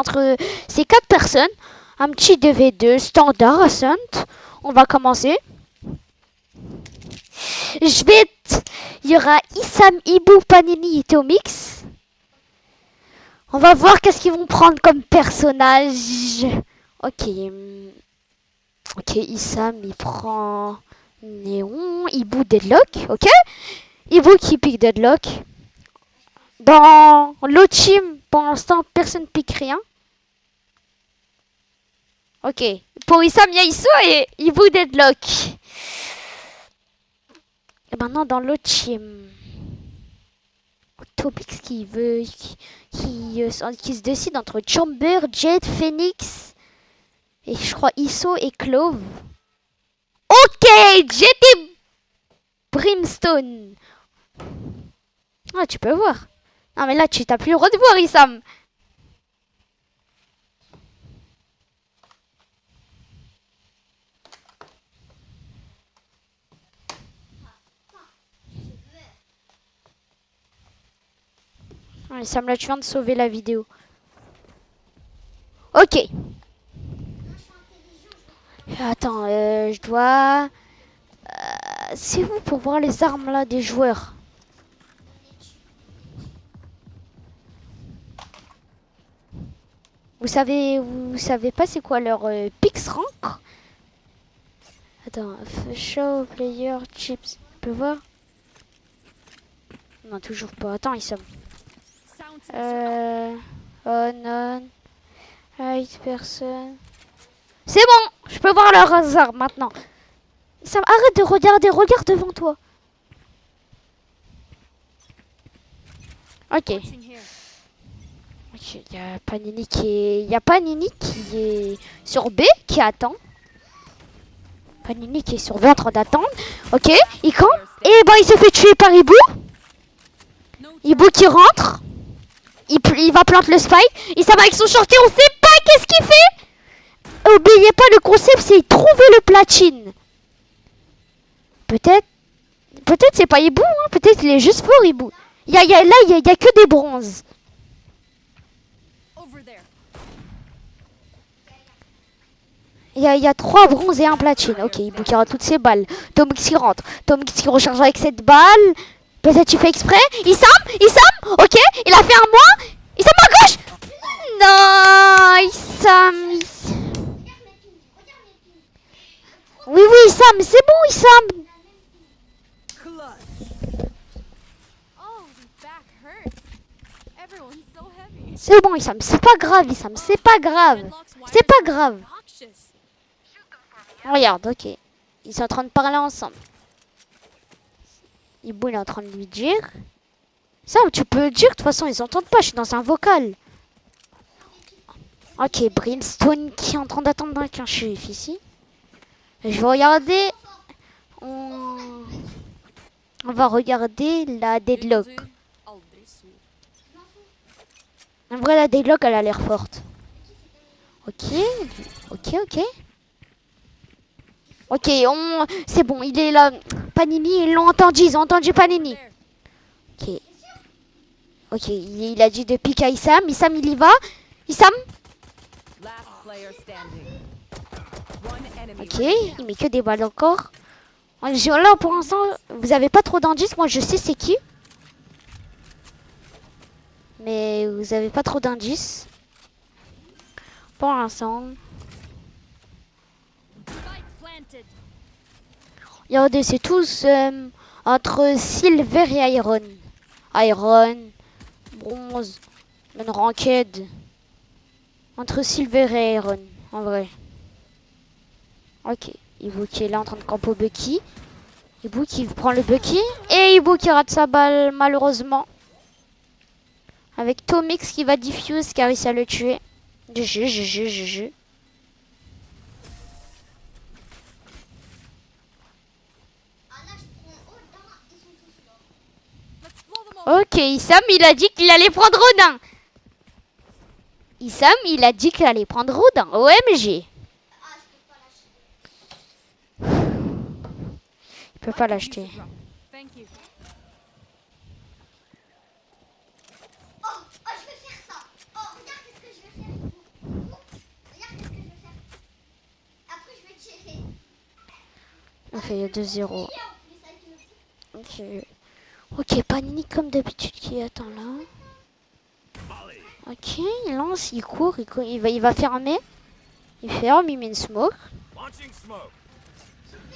entre ces 4 personnes. Un petit 2v2 standard, Ascent. On va commencer. Il y aura Issam, Ibu, Panini et Tomix. On va voir qu'est-ce qu'ils vont prendre comme personnage. Ok. Ok, Issam, il prend Néon. Ibu, Deadlock. Ok. Ibu qui pique Deadlock. Dans l'autre team, pour l'instant, personne ne pique rien. Ok. Pour Issam, il y a Isso et Ibu Deadlock. Et maintenant, dans l'autre team, Topix qui se décide entre Chamber, Jet, Phoenix et je crois Isso et Clove. Ok, Jet et Brimstone. Ah, tu peux voir. Non, mais là, tu n'as plus le droit de voir, Issam. Ah, Issam, là, tu viens de sauver la vidéo. Ok. Attends, je dois... c'est où pour voir les armes, là, des joueurs? Vous savez pas c'est quoi leur pix rank? Attends, show player chips, tu peux voir? Non, toujours pas. Attends, ils sont. Oh non. 8 personnes. C'est bon, je peux voir leur hasard maintenant. Ça, arrête de regarder, regarde devant toi. Ok. Il y a Panini qui est sur B, qui attend. Panini qui est sur B en train d'attendre. Ok, il campe. Et ben il se fait tuer par Ibu. Ibu qui rentre. Il va planter le spike. Il s'en va avec son shorty, on sait pas qu'est-ce qu'il fait. Oubliez pas, le concept c'est trouver le platine. Peut-être c'est pas Ibu, hein. Peut-être il est juste fort Ibu. Là, il y a que des bronzes. Il y a 3 bronzes et 1 platine. Ok, Ibu qui rate toutes ses balles. Tomix qui rentre. Tomix qui recharge avec cette balle. Peut-être tu fais exprès. Issam. Ok, il a fait un mois. Issam à gauche. Non, Issam. Oui, Issam, c'est bon, Issam. C'est bon, Issam, c'est pas grave, Issam, c'est pas grave. C'est pas grave. Regarde, ok. Ils sont en train de parler ensemble. Ibu il est en train de lui dire. Ça, tu peux dire, de toute façon, ils n'entendent pas, je suis dans un vocal. Ok, Brimstone qui est en train d'attendre qu'un shérif ici. Je vais regarder. On va regarder la deadlock. En vrai, la deadlock, elle a l'air forte. Ok. Ok, c'est bon, il est là. Panini, ils l'ont entendu, ils ont entendu Panini. Ok, il a dit de piquer à Issam. Issam, il y va. Issam. Ok, il met que des balles encore. Là, pour l'instant, vous avez pas trop d'indices. Moi, je sais c'est qui. Mais vous avez pas trop d'indices. Pour l'instant. Regardez, c'est tous entre Silver et Iron. Iron, bronze, même ranked. Entre Silver et Iron, en vrai. Ok, Ibu qui est là en train de camper Bucky. Ibu qui prend le Bucky. Et Ibu qui rate sa balle, malheureusement. Avec Tomix qui va diffuse car il sait le tuer. GG. Ok, Issam, il a dit qu'il allait prendre Rodin. Issam, il a dit qu'il allait prendre Rodin. OMG. Il peut pas l'acheter. Ok, il y a 2-0. Ok. Ok, Panini comme d'habitude qui attend là. Ok, il lance, il va fermer. Il ferme, il met une smoke.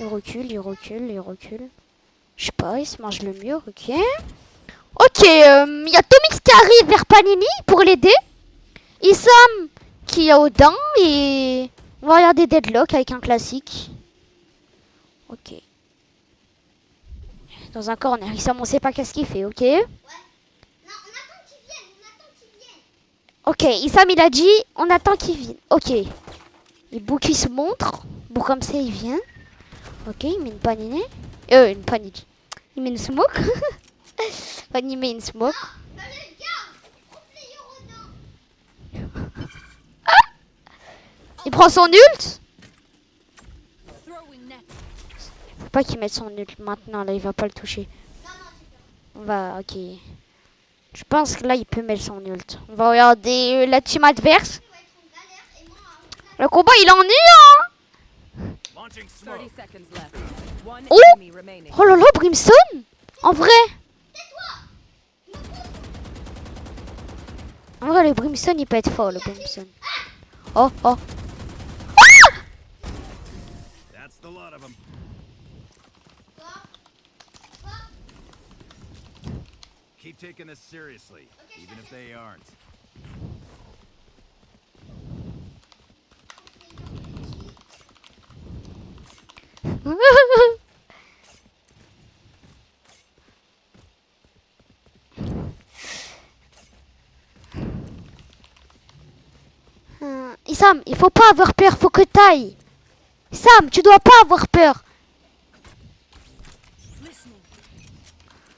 Il recule, il recule, il recule. Je sais pas, il se mange le mur, ok. Ok, il y a Tomix qui arrive vers Panini pour l'aider. Issam qui est au dents et on va regarder Deadlock avec un classique. Ok. Dans un corner, Issam on sait pas qu'est-ce qu'il fait, ok. Ok, Issam il a dit on attend qu'il vienne. Ok. Et Bou qui se montre. Bou comme ça il vient. Ok, il met une panini. Une panini. Il met une smoke. Panini met une smoke. Il prend son ult. Faut pas qu'il mette son ult maintenant, là il va pas le toucher. On va, ok. Je pense que là il peut mettre son ult. On va regarder la team adverse. Le combat il en est hein. Oh, oh là là, Brimstone. En vrai. En vrai, le Brimstone il peut être fort, le Brimstone. Oh, oh. Keep taking this seriously, even if they aren't. Issam, il faut pas avoir peur, faut que t'ailles. Sam, tu dois pas avoir peur.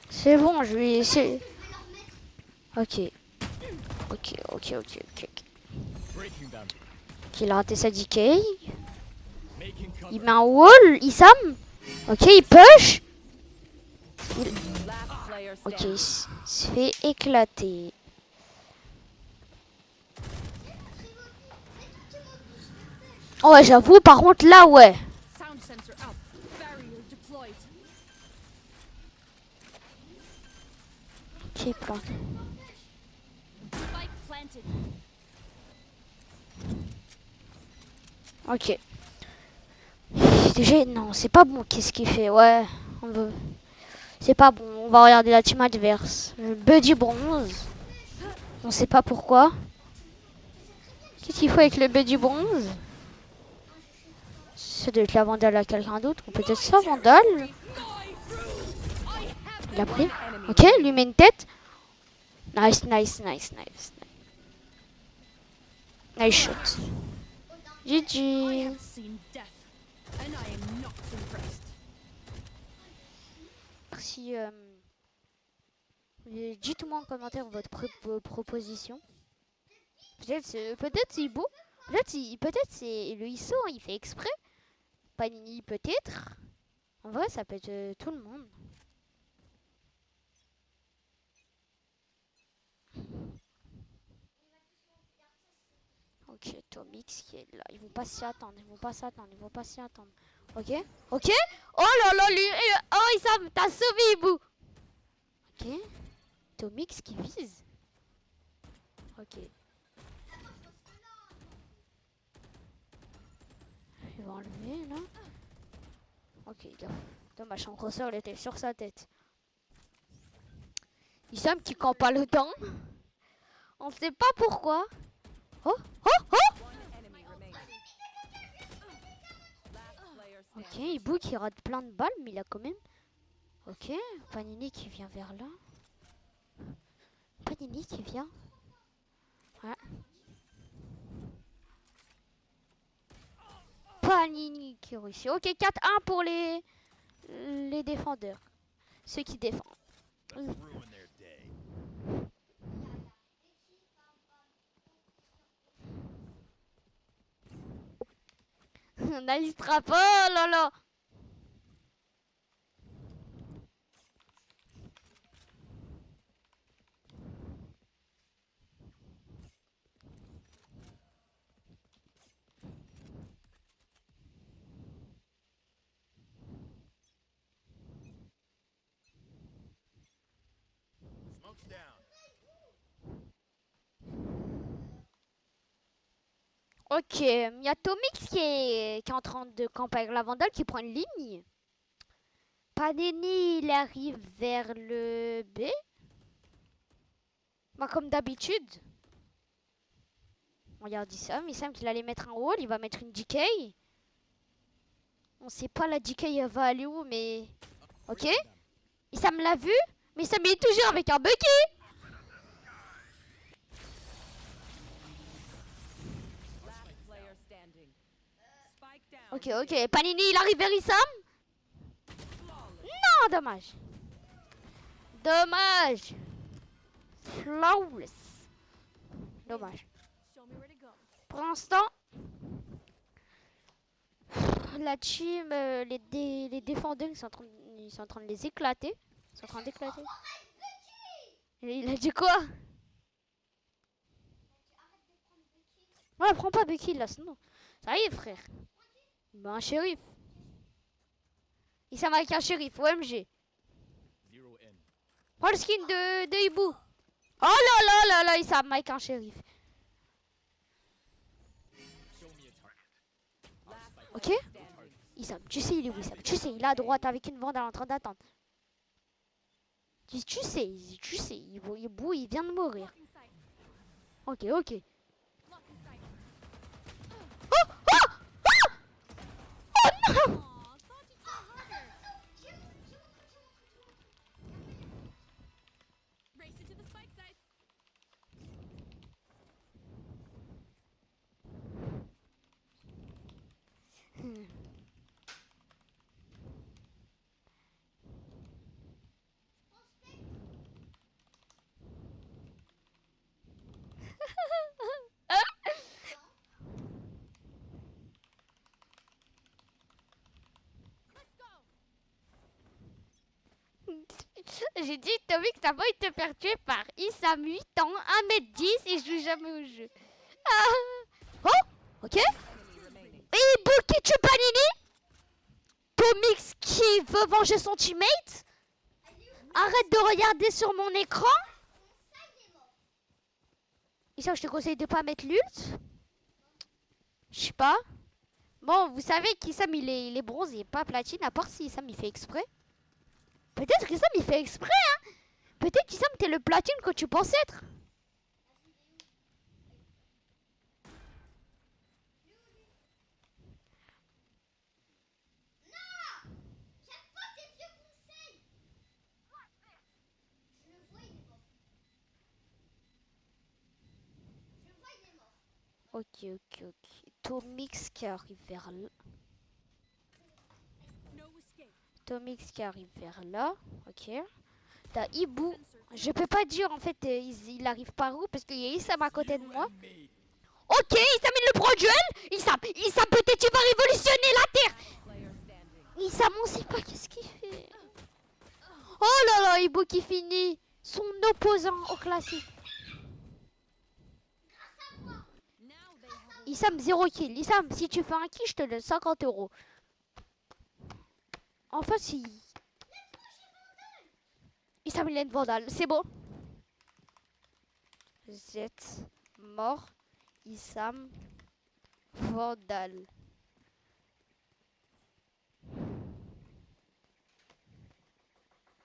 C'est bon, je vais essayer. Ok. Ok, ok, ok, ok. Ok, il a raté sa DK. Il met un wall, Issam. Ok, il push. Ok, il se fait éclater. Oh ouais, j'avoue, par contre, là, ouais. Ok, plante. Ok. Déjà, non, c'est pas bon. Qu'est-ce qu'il fait? Ouais, on veut. C'est pas bon. On va regarder la team adverse. Buddy bronze. On sait pas pourquoi. Qu'est-ce qu'il faut avec le Buddy bronze? Ça doit être la vandale à quelqu'un d'autre. Ou peut-être sa vandale. Il a pris. Ok, lui met une tête. Nice, nice, nice, nice. Nice shot. GG. Merci. Dites-moi en commentaire votre proposition. Peut-être c'est beau. Peut-être c'est le ISO, hein, il fait exprès. Panini peut-être. En vrai, ça peut être tout le monde. Ok, Tomix qui est là. Ils vont pas s'y attendre, ils vont pas s'attendre, ils vont pas s'y attendre. Ok, ok. Oh là là, lui. Oh, Issam, t'as sauvé, Ibou. Ok. Tomix qui vise. Ok. Il va enlever là. Ok, dommage, son crosseur il était sur sa tête. Issam qui campe pas le temps. On sait pas pourquoi. Oh, oh, oh. Ok, Ibou qui rate plein de balles, mais il a quand même. Ok, Panini qui vient vers là. Panini qui vient. Ouais. Panini qui réussit. Ok, 4-1 pour les défendeurs. Ceux qui défendent. Nice trap. Oh là là. Smoke's down. Ok, il y a Tomix qui est en train de camper avec la Vandale qui prend une ligne. Panini, il arrive vers le B. Bah, comme d'habitude. Regarde Issam. Issam qu'il allait mettre un wall, il va mettre une DK. On sait pas la DK elle va aller où, mais... Ok. Issam l'a vu, mais Issam il est toujours avec un Bucky. Ok, ok. Panini, il arrive vers Issam. Non, dommage. Dommage. Flawless. Dommage. Pour l'instant, la team, les défendeurs, ils sont en train de les éclater. Ils sont en train d'éclater. Il a dit quoi? Ouais, prends pas Bucky là, sinon. Ça y est, frère. Ben, un shérif. Il s'est avec un shérif, OMG. Prends le skin de Hibou. Oh là là là là, il s'est avec un shérif. Ok? Issam, tu sais, il est où Issam? Tu sais, il est à droite avec une Vandale en train d'attendre. Tu sais, Hibou, il vient de mourir. Ok, ok. Oh, oh, oh! Oh non! J'ai dit, Tommy, que ça va être faire tuer par Issam 8 ans, 1m10 et joue jamais au jeu. Ah. Oh, ok. Et Hibou qui tue Panini. Tomix qui veut venger son teammate. Arrête de regarder sur mon écran. Issam, je te conseille de pas mettre l'ult. Je sais pas. Bon, vous savez qu'Issam il est bronze, il est pas platine, à part si Issam il fait exprès. Peut-être qu'Issam il fait exprès, hein. Peut-être qu'Issam t'es le platine que tu penses être. Ok, ok, ok. Tomix qui arrive vers là. Tomix qui arrive vers là. Ok. T'as Hibou. Je peux pas dire en fait il arrive par où parce qu'il y a Issam à côté de moi. Ok, Issam il le prend duel. Issam peut-être il va révolutionner la terre. Issam on sait pas qu'est-ce qu'il fait. Oh là là, Hibou qui finit son opposant au classique. Issam 0 kill. Issam, si tu fais un kill, je te donne 50 €. Enfin, si. Issam, il a une Vandale. C'est bon. Z. Mort. Issam. Vandale.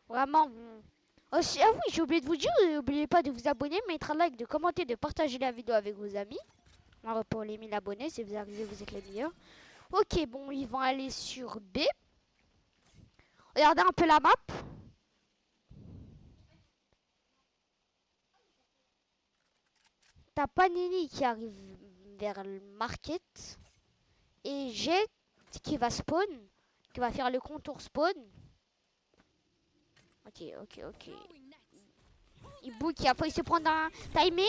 Vraiment. Oh, ah oui, j'ai oublié de vous dire. N'oubliez pas de vous abonner, mettre un like, de commenter, de partager la vidéo avec vos amis. Alors pour les 1000 abonnés, si vous arrivez, vous êtes les meilleurs. Ok, bon, ils vont aller sur B. Regardez un peu la map. T'as Panini qui arrive vers le market. Et Jet qui va spawn. Qui va faire le contour spawn. Ok, ok, ok. Hibou qui a failli se prendre un timing.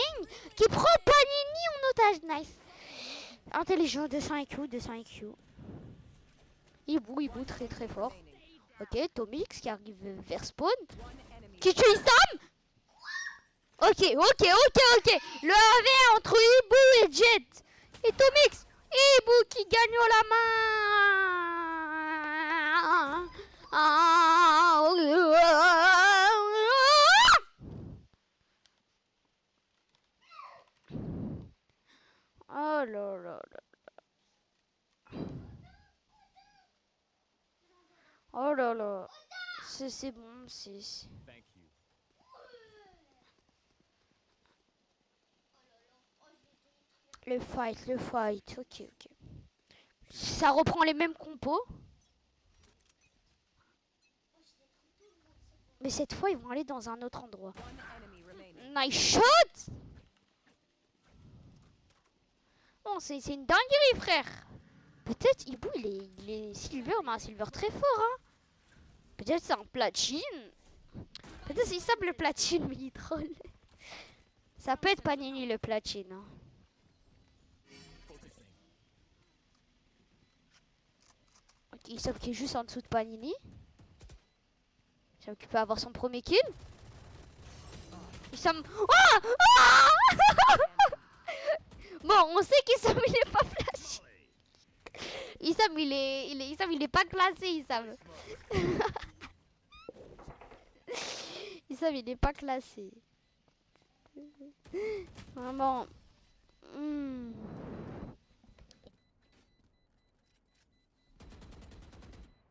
Qui prend Panini en otage. Nice. Intelligent, 200 IQ, 200 IQ. Hibou très très fort. Ok, Tomix qui arrive vers spawn. Qui tue Issam. Ok. Le 1v1 entre Hibou et Jet. Et Tomix. Hibou qui gagne la main. Oh là là là. Oh là là. C'est bon, c'est... Thank you. Le fight. Ok, ok. Ça reprend les mêmes compos. Mais cette fois, ils vont aller dans un autre endroit. Nice shot! Bon, c'est une dinguerie, frère. Peut-être Ibu, il est silver, mais un silver très fort, hein. Peut-être c'est un platine. Peut-être c'est Issam le platine, mais il troll. Ça peut être Panini le platine. Hein. Ok, Issam qui est juste en dessous de Panini. Issam qui peut avoir son premier kill. Issam... Oh, bon, on sait qu'Issam il est pas flash. Issam il est pas classé, Issam. Issam il est pas classé. Vraiment.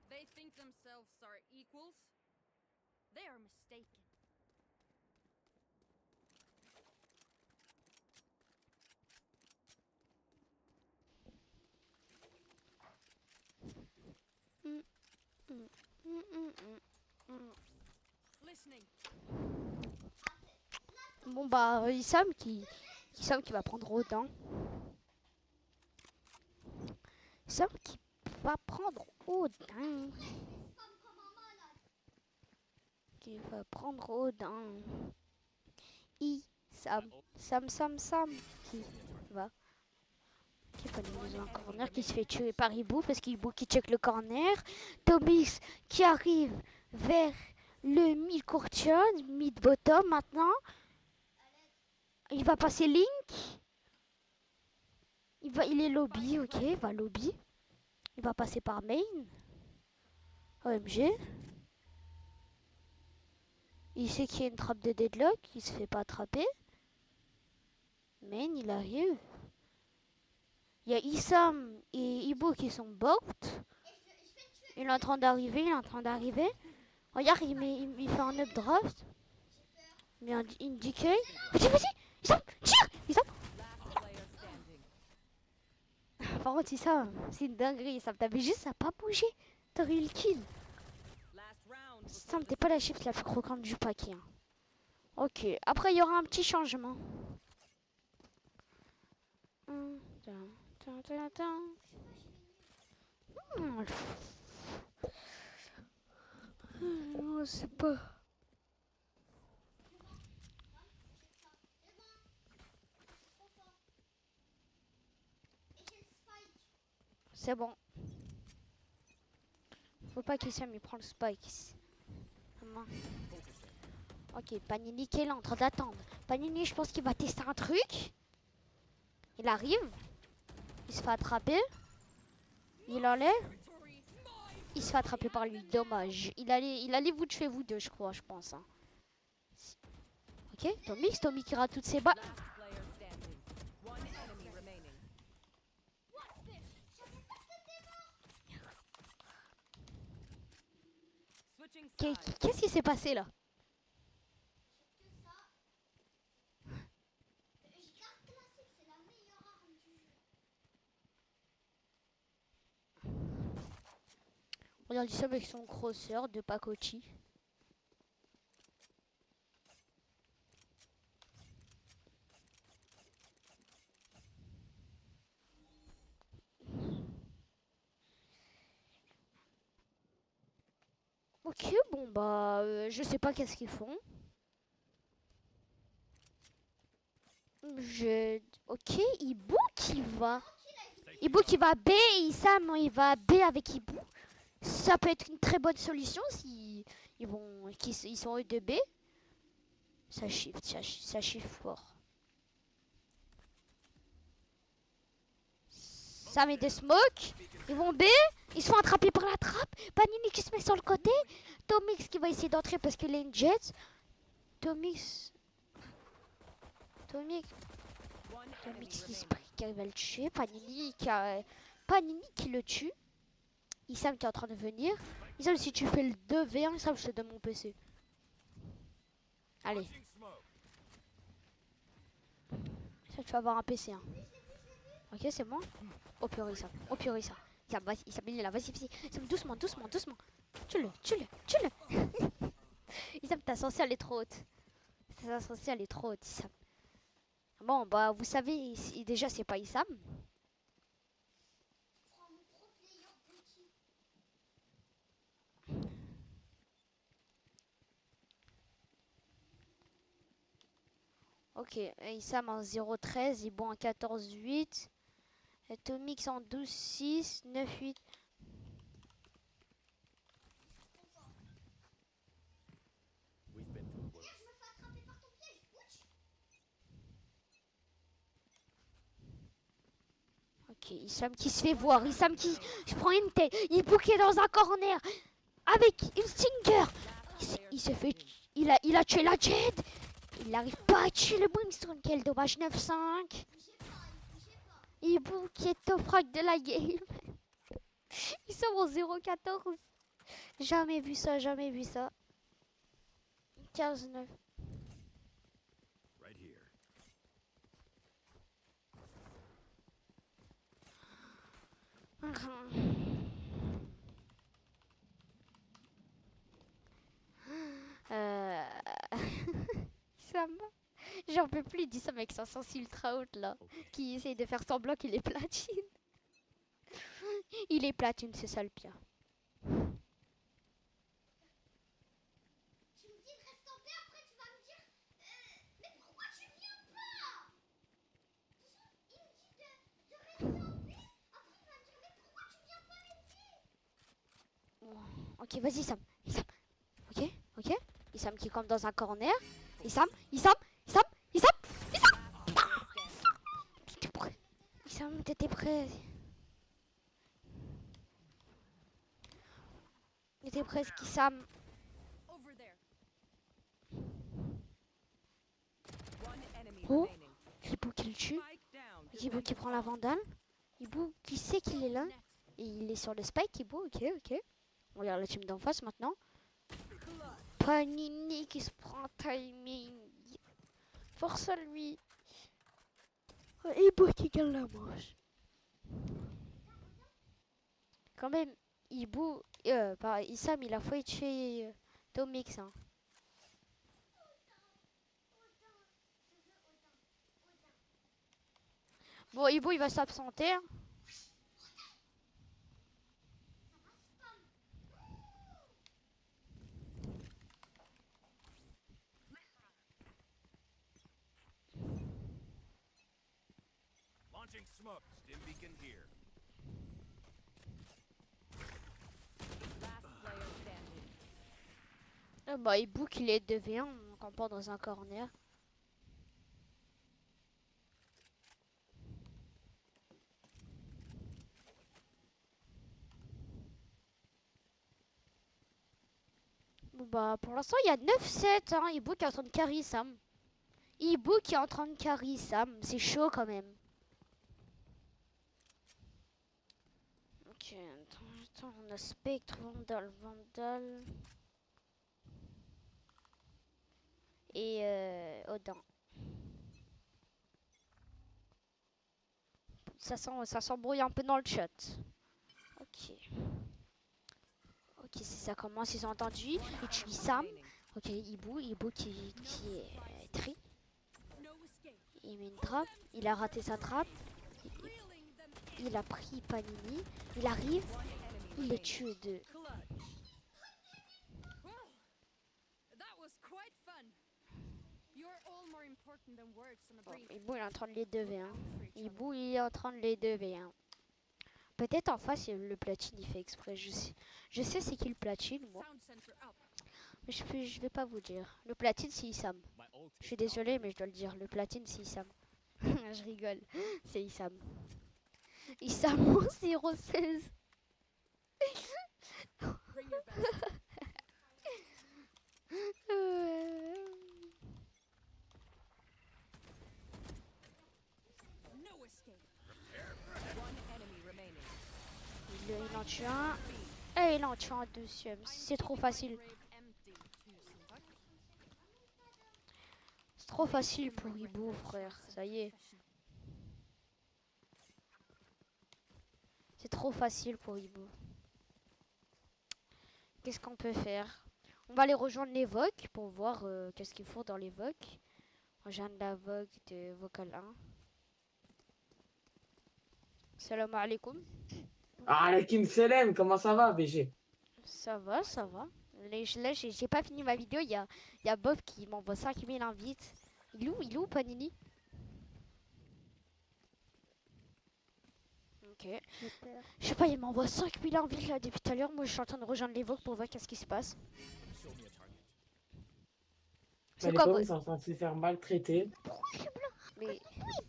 They think themselves are equals. They are mistaken. Listening. Bon bah Issam qui va prendre Odin. Issam qui va prendre Odin. Qui va prendre Odin. Issam. Sam. Qui va. Qui va nous un corner qui se fait tuer par Ibu parce qu'Ibu qui check le corner. Tomix qui arrive vers le mid-courtier, mid-bottom maintenant. Il va passer Link. Il est lobby, ok, il va lobby. Il va passer par main. OMG. Il sait qu'il y a une trappe de deadlock, il se fait pas attraper. Main, il arrive. Il y a Issam et Ibu qui sont bot. Il est en train d'arriver, Regarde, il fait un updraft. Il met un DK. Vas-y, Issam, tire Issam. Par contre, Issam, c'est une dinguerie, Issam. T'avais juste à pas bouger. T'aurais eu le kill. Issam, t'es pas la chips la plus croquante du paquet. Hein. Ok, après il y aura un petit changement. Je sais pas. C'est bon. Faut pas qu'Issam il prend le spike ici. Ok, Panini qui est là en train d'attendre. Panini, je pense qu'il va tester un truc. Il arrive. Il se fait attraper. Il enlève. Il se fait attraper par lui. Dommage. Il allait vous tuer vous deux, je crois, je pense. Hein. Ok, Tommy qui rate toutes ses balles. Qu'est-ce qui s'est passé là? Regarde ça avec son crosser de Pacochi. Ok, bon bah, je sais pas qu'est-ce qu'ils font. Ok, Ibu qui va B, Issam il va B avec Ibu. Ça peut être une très bonne solution si ils sont eux de B. Ça shift fort. Ça met des smokes. Ils vont B. Ils sont attrapés par la trappe. Panini qui se met sur le côté. Tomix qui va essayer d'entrer parce qu'il a une jet. Tomix qui se prie. qui arrive à le tuer. Panini qui le tue. Issam qui est en train de venir. Issam, si tu fais le 2v1, Issam, je te donne mon PC. Allez. Launching smoke. Ça, tu vas avoir un PC. Hein. Ok, c'est bon. Oh purée, Issam. Oh purée, Issam. Issam, vas-y, Issam, il est là. Vas-y, vas-y. Issam, doucement, doucement, doucement. Tue-le, tue-le, tue-le. Issam, t'as censé aller trop haute. T'as censé aller trop haute, Issam. Bon, bah, vous savez, déjà, c'est pas Issam. Ok, Issam en 0,13, Ibo en 14,8. Atomix en 12,6, 9,8. We've been through worse. Ok, Issam qui se fait voir, Issam qui se prend une tête, il bouquait dans un corner avec une stinger. Il se fait, il a tué la Jade. Il n'arrive pas à tuer le Brimstone, quel dommage, 9,5. Ibu qui est au frag de la game. Ils sont en 0,14. Jamais vu ça, jamais vu ça. 15,9. Right here. Euh... Ça m'a... J'en peux plus, dit ça avec son sens ultra haute là. Okay. Qui essaye de faire semblant qu'il est platine. Il est platine, c'est ça le pire. Tu me dis de rester en paix, après tu vas me dire mais pourquoi tu viens pas? Il me dit de rester en paix, après il va me dire mais pourquoi tu viens pas m'aider? Ok, vas-y Sam. Issam. Ok, ok. Issam qui campe dans un corner. Issam. T'étais prêt. Issam, t'étais prêt. T'étais presque Issam. Over there. One enemy Oh. remaining. Ibu qui le tue. Spike down. Ibu qui prend la vandale. Ibu qui sait qu'il est là. Net. Et il est sur le spike, Ibu. Ok, ok. On regarde la team d'en face maintenant. Panini qui se prend un timing. Force à lui. Ibu qui gagne la manche. Quand même, Ibu, Issam, il a failli tuer Tomix. Hein. Bon, Ibu, il va s'absenter. Hein. Launching smoke. Stim beacon here. Last player standing. Bah, Ibu, il est 2v1 en campant dans un corner. Bon, bah, pour l'instant, il y a 9-7. Hein. Ibu qui est en train de carry Sam. Ibu qui est en train de carry Sam. C'est chaud quand même. Ok, attends, on a Spectre, Vandal. Et Odin. Ça s'embrouille un peu dans le chat. Ok. Ok, si ça commence, ils ont entendu. Ils tuent Sam. Remaining. Ok, Ibu qui est tri. No escape. Il met une trappe. Il a raté sa trappe. Reeling them Il a pris Panini. Il arrive. One enemy Il remaining. est tué de... clutch. Well, that was quite fun. You're all more important than words on a Bon, brief. Ibu il est en train de les 2v1. Out for each other. Ibu il est en train de les 2v1. Peut-être en face le platine il fait exprès. Je sais c'est qui le platine moi. Sound sensor up. Mais je vais pas vous dire. Le platine c'est Issam. My ult Je suis désolé mais je dois le dire. Le platine c'est Issam. Je rigole. C'est Issam. Issam en 016. Bring your best. No escape. Il en tue un. Et il en tue un deuxième. C'est trop facile. C'est trop facile pour Hibou, frère. Ça y est. C'est trop facile pour Hibou. Qu'est-ce qu'on peut faire? On va aller rejoindre les Vogue pour voir qu'est-ce qu'ils font dans les Vogue. Rejoindre la Vogue de Vocal 1. Salam alaikum. Ah, Kim Selem, comment ça va, BG? Ça va, ça va. Là, j'ai pas fini ma vidéo. Il y a Bob qui m'envoie 5000 invites. Il est où, Panini? Ok. Je sais pas, il m'envoie 5000 invites là depuis tout à l'heure. Moi, je suis en train de rejoindre les Vogue pour voir qu'est-ce qui se passe. C'est Les quoi pauvres, votre... ils sont en train de se faire maltraiter. Mais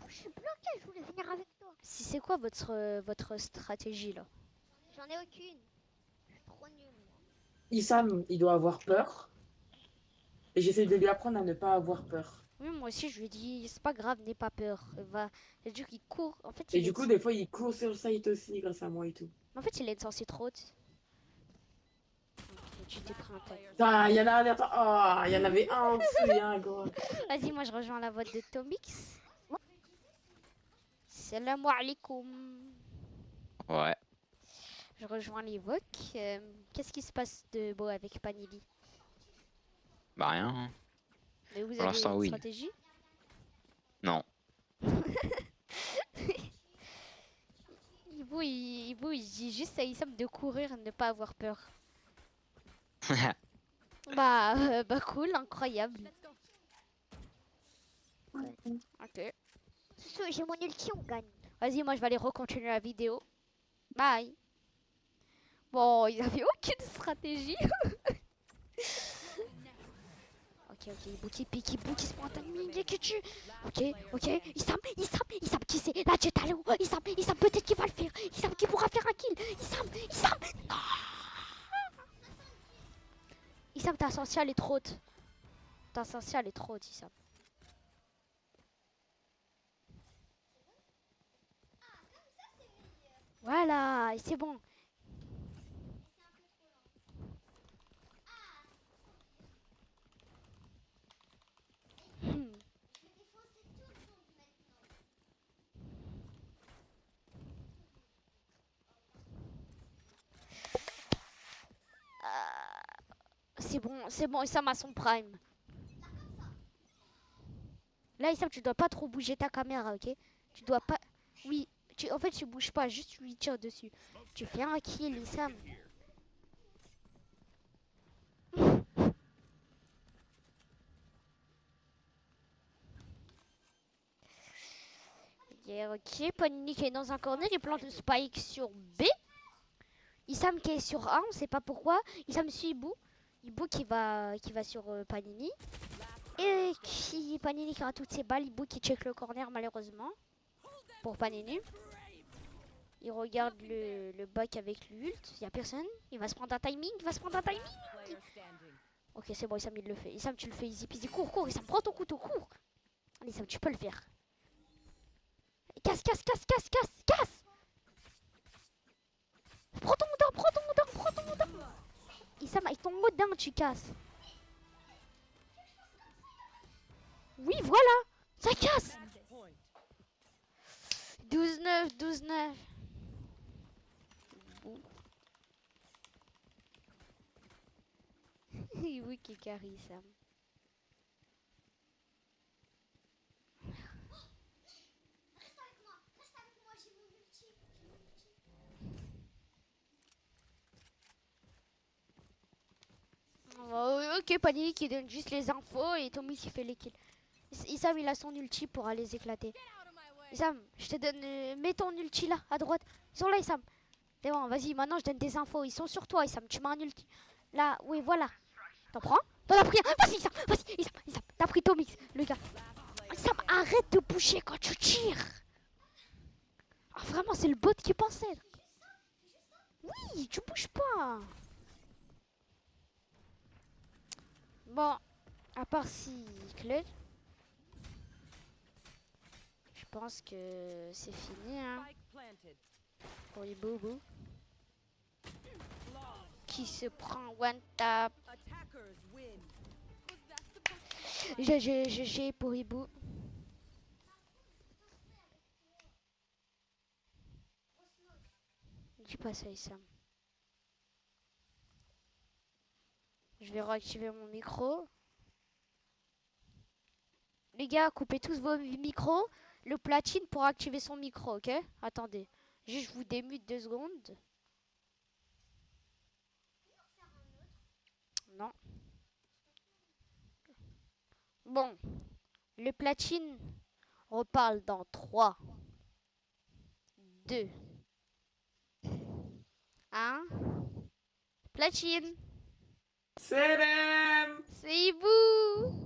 Je suis bloquée, je voulais venir avec toi. si c'est quoi votre stratégie là? J'en ai aucune. Je suis trop nulle, moi. Issam, il doit avoir peur. Et j'essaie de lui apprendre à ne pas avoir peur. Oui, moi aussi, je lui dis, c'est pas grave, n'aie pas peur. Va. C'est-à-dire qu'il court. En fait, Et du coup, des fois, il court sur le site aussi grâce à moi et tout. il est censé trop haute. Ok, tu t'es pris un tag. Ah, il y en a un derrière toi. Ah, il y en avait un en dessous, il y a un gros. Vas-y, moi je rejoins la vote de Tomix. Salam alaikum. Ouais. Je rejoins les Vok. Qu'est-ce qui se passe de beau avec Panili? Bah rien. Hein. Mais vous Pour avez l'instant, une oui. stratégie? Non. Ibu, il dit juste à Issam de courir et de ne pas avoir peur. Bah cool, incroyable. Let's go. Ok. J'ai mon ulti, on gagne. Vas-y, moi je vais aller recontinuer la vidéo. Bye. Bon, ils avaient aucune stratégie. Ok, Ibu qui pique, Ibu qui se prend un timing et qui tue. Ok, Issam, qui c'est? Là, tu es allé où? Issam, peut-être qu'il va le faire. Issam qui pourra faire un kill. Issam, non. Issam, ta sorcière elle est trop haute. Issam. Voilà, et c'est bon. Hmm. C'est bon, Issam a son prime. Là, Issam, tu dois pas trop bouger ta caméra, ok? Tu dois pas... Oui, en fait, tu bouges pas, juste tu lui tires dessus. Tu fais un kill, Issam. Ok, Panini qui est dans un corner, il plante le spike sur B. Issam qui est sur A, on sait pas pourquoi. Issam suit Ibu. Ibu qui va sur Panini. Et Panini qui a toutes ses balles. Ibu qui check le corner malheureusement. Pour Panini. Il regarde le back avec l'ult. Il y a personne. Il va se prendre un timing. Player standing. Ok, c'est bon, Issam il le fait. Issam, tu le fais easy peasy. Cours. Issam, prends ton couteau, cours. Allez, Issam, tu peux le faire. Casse. Prends ton down. Issam, avec ton mot down, tu casses. Oui, voilà. Ça casse. 12-9. Oui, qui carry, Issam. Reste avec moi, j'ai mon ulti. Oh, ok, Panini qui donne juste les infos et Tommy qui fait les kills. Issam, il a son ulti pour aller les éclater. Get out of my way. Issam, je te donne... mets ton ulti là, à droite. Ils sont là, Issam. C'est bon, vas-y, maintenant je donne des infos. Ils sont sur toi, Issam. Tu mets un ulti. Là, oui, voilà. T'en prends? T'en as pris un. Vas-y, Issam. T'as pris Tomix, le gars. Issam, arrête de bouger quand tu tires. Ah, vraiment, c'est le bot qui pensait. Oui, tu bouges pas. Bon, à part si Claude, je pense que c'est fini hein, Spike planted. pour les bobos. Qui se prend one tap. Attackers win. Was that supposed to be GG pour Ibu. Dis pas ça, Issam. Je vais réactiver mon micro. Les gars, coupez tous vos micros. Le platine pour activer son micro, ok? Attendez. Juste, je vous démute 2 secondes. Non. Bon. Le platine reparle dans 3, 2, 1. Platine. Selem. C'est Ibou.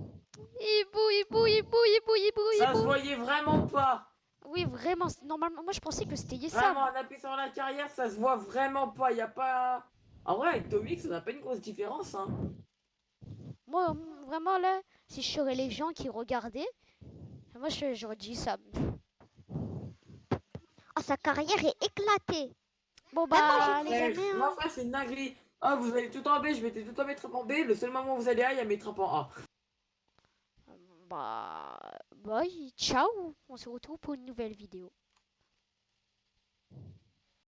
Ibou. Ça se voyait vraiment pas. Oui, vraiment. Normalement, moi je pensais que c'était Vraiment, Yessam. on appuie sur la carrière, ça se voit vraiment pas. Y a pas. En vrai, avec Tomix, ça n'a pas une grosse différence. Hein. Moi, vraiment là, si je serais les gens qui regardaient, moi j'aurais dit ça. Oh, sa carrière est éclatée. Bon bah, j'ai- les Eh, amis, hein. moi, frère, c'est une dinguerie. Ah, vous allez tout en B, je mettais tout en mes trappes en B. Le seul moment où vous allez A, il y a mes trappes en A. Bah, ciao. On se retrouve pour une nouvelle vidéo.